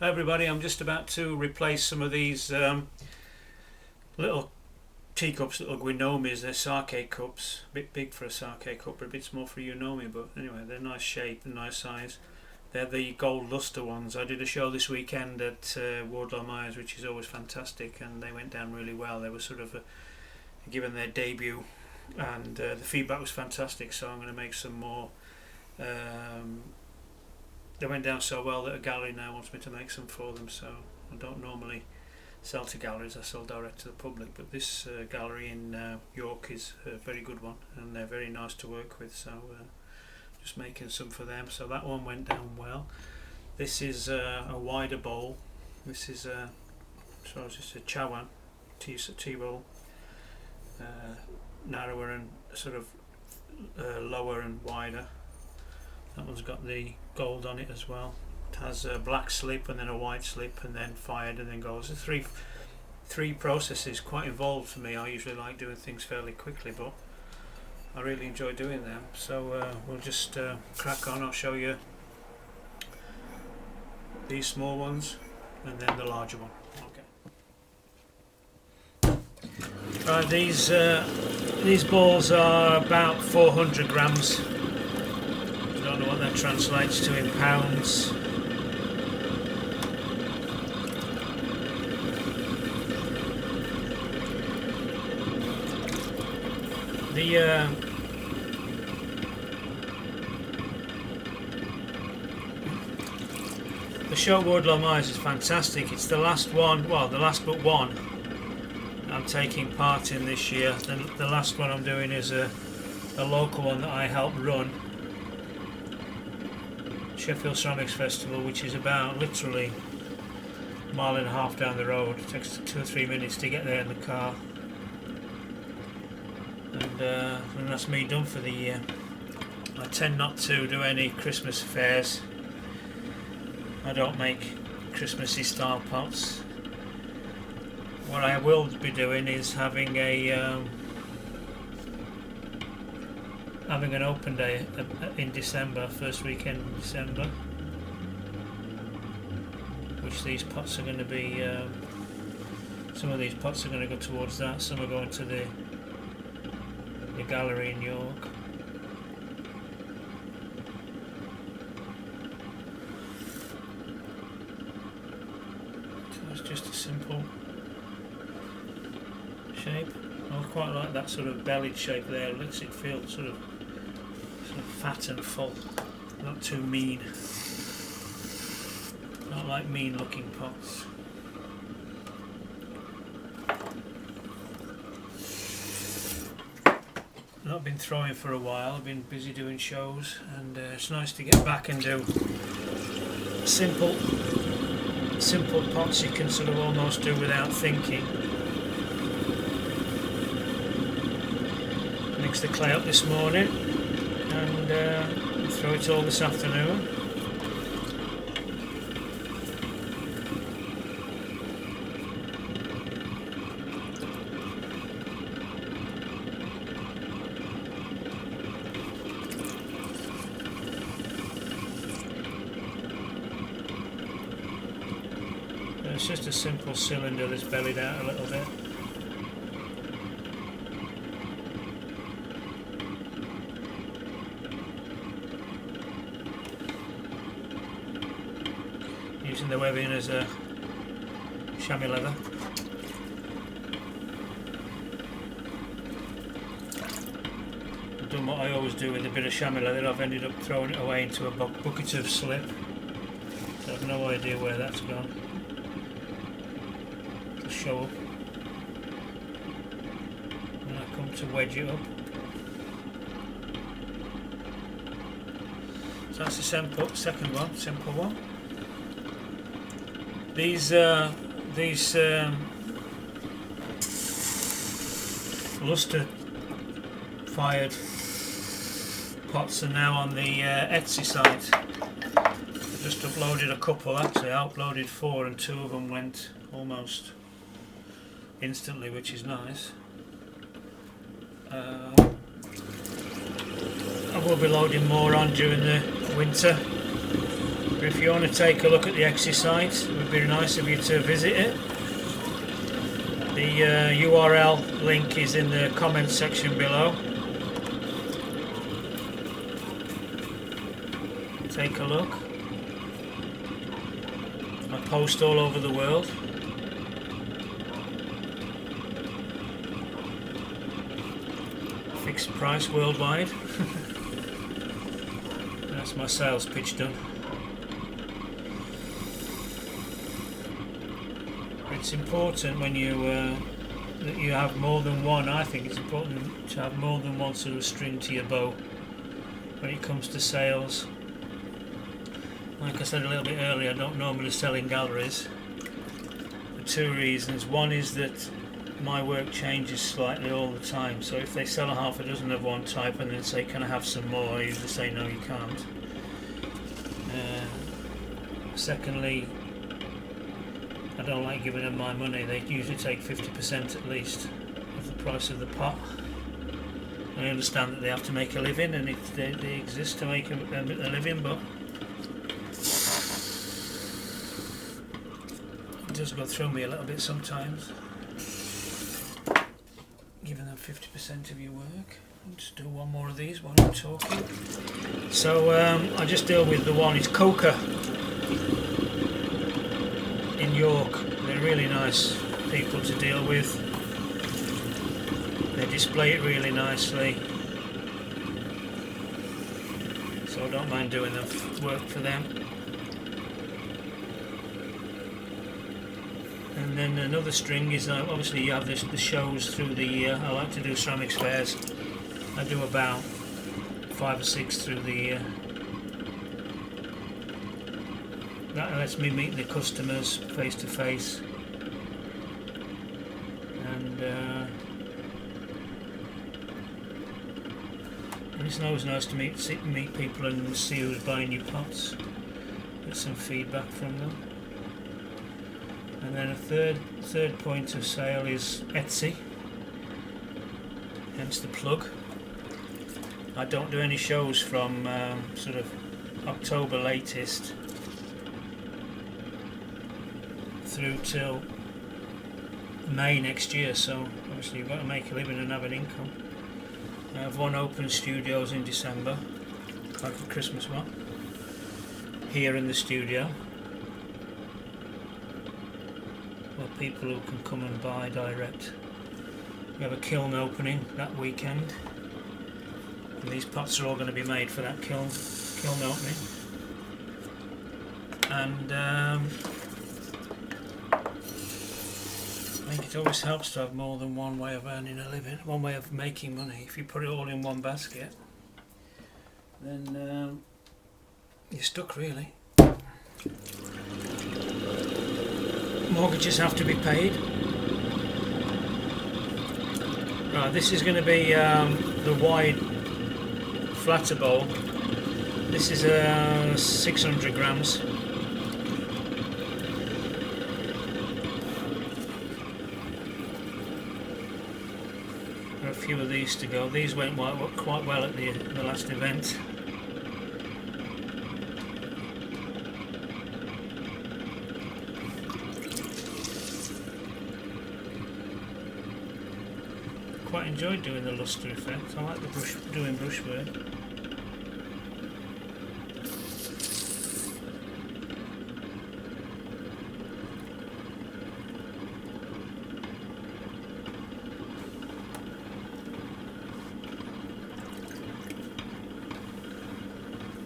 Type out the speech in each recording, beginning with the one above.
Hi everybody, I'm just about to replace some of these little teacups, little guinomis. They're sake cups, a bit big for a sake cup, but a bit small for a unomi, but anyway, they're nice shape and nice size. They're the gold luster ones. I did a show this weekend at Wardlaw Myers, which is always fantastic, and they went down really well. They were sort of given their debut, and the feedback was fantastic, so I'm going to make some more. They went down so well that a gallery now wants me to make some for them, so I don't normally sell to galleries, I sell direct to the public, but this gallery in York is a very good one, and they're very nice to work with, so just making some for them. So that one went down well. This is a wider bowl. This is just a chawan tea bowl, narrower and sort of lower and wider. That one's got the gold on it as well. It has a black slip and then a white slip and then fired and then goes. It's three processes, quite involved for me. I usually like doing things fairly quickly, but I really enjoy doing them. So we'll just crack on. I'll show you these small ones and then the larger one. Okay. Right, these balls are about 400 grams. I don't know what that translates to in pounds. The show at Wardlaw Myers is fantastic. It's the last one, well, the last but one I'm taking part in this year. The last one I'm doing is a local one that I help run, Sheffield Ceramics Festival, which is about literally a mile and a half down the road. It takes 2 or 3 minutes to get there in the car, and that's me done for the year. I tend not to do any Christmas fairs. I don't make Christmassy style pots. What I will be doing is having an open day in December, first weekend in December, which these pots are going to be, some of these pots are going to go towards that, some are going to the gallery in York. So it's just a simple shape. I quite like that sort of bellied shape there. It lets it feel sort of fat and full, not too mean. Not like mean looking pots. I've not been throwing for a while. I've been busy doing shows, and it's nice to get back and do simple pots you can sort of almost do without thinking. Mixed the clay up this morning and throw it all this afternoon. It's just a simple cylinder that's bellied out a little bit. Using the webbing as a chamois leather. I've done what I always do with a bit of chamois leather. I've ended up throwing it away into a bucket of slip. So I've no idea where that's gone. To show up. When I come to wedge it up. So that's the second one, simple one. These luster fired pots are now on the Etsy site. I just uploaded a couple, actually. I uploaded 4 and 2 of them went almost instantly, which is nice. I will be loading more on during the winter. But if you want to take a look at the exercise, it would be nice of you to visit it. The URL link is in the comments section below. Take a look. I post all over the world. Fixed price worldwide. That's my sales pitch done. It's important when you that you have more than one. I think it's important to have more than one sort of string to your bow when it comes to sales. Like I said a little bit earlier, I don't normally sell in galleries for two reasons. One is that my work changes slightly all the time, so if they sell a half a dozen of one type and then say, can I have some more, I usually say no, you can't. Secondly, I don't like giving them my money. They usually take 50% at least of the price of the pot. I understand that they have to make a living, and they exist to make a living, but it does go through me a little bit sometimes, giving them 50% of your work. I'll just do one more of these while I'm talking. So I just deal with the one, it's Coca in York. They're really nice people to deal with. They display it really nicely, so I don't mind doing the work for them. And then another string is obviously you have the shows through the year. I like to do ceramics fairs. I do about 5 or 6 through the year. That lets me meet the customers face to face, and it's always nice to meet people and see who's buying your pots, get some feedback from them. And then a third point of sale is Etsy, hence the plug. I don't do any shows from sort of October latest through till May next year, so obviously you've got to make a living and have an income. I have one open studios in December, like the Christmas one, here in the studio, where people who can come and buy direct. We have a kiln opening that weekend, and these pots are all going to be made for that kiln opening. And I think it always helps to have more than one way of earning a living, one way of making money. If you put it all in one basket, then you're stuck really. Mortgages have to be paid. Right, this is going to be the wide flatter bowl. This is 600 grams. A few of these to go. These went quite well at the last event. Quite enjoyed doing the lustre effect. I like doing brushwork.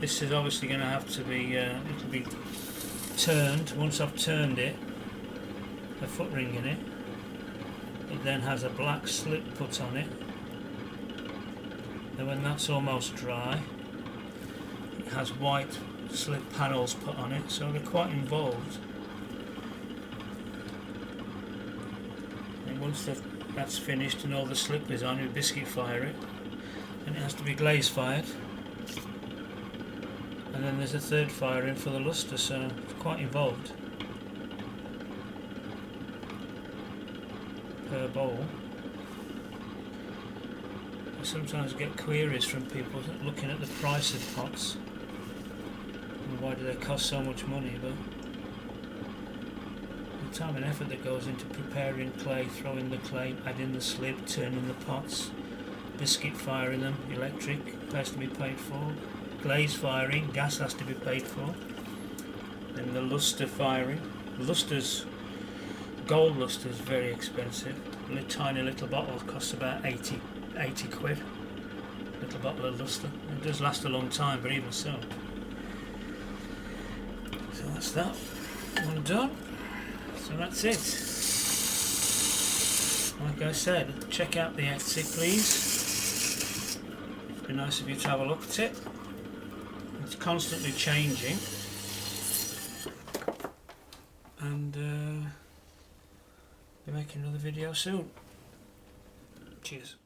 This is obviously going to have to be, it'll be turned. Once I've turned it, a foot ring in it, it then has a black slip put on it. Then when that's almost dry, it has white slip panels put on it, so they're quite involved. And once that's finished and all the slip is on, you biscuit fire it, and it has to be glaze fired. And then there's a third fire in for the lustre, so it's quite involved per bowl. I sometimes get queries from people looking at the price of pots, And why do they cost so much money? But the time and effort that goes into preparing clay, throwing the clay, adding the slib, turning the pots, biscuit firing them, electric has to be paid for, glaze firing, gas has to be paid for, then the luster firing. Lusters, gold luster is very expensive. A tiny little bottle costs about 80 quid. Little bottle of luster. It does last a long time, but even so. So that's that one done. So that's it. Like I said, check out the Etsy, please. It'd be nice of you to have a look at it. It's constantly changing. And be making another video soon. Cheers.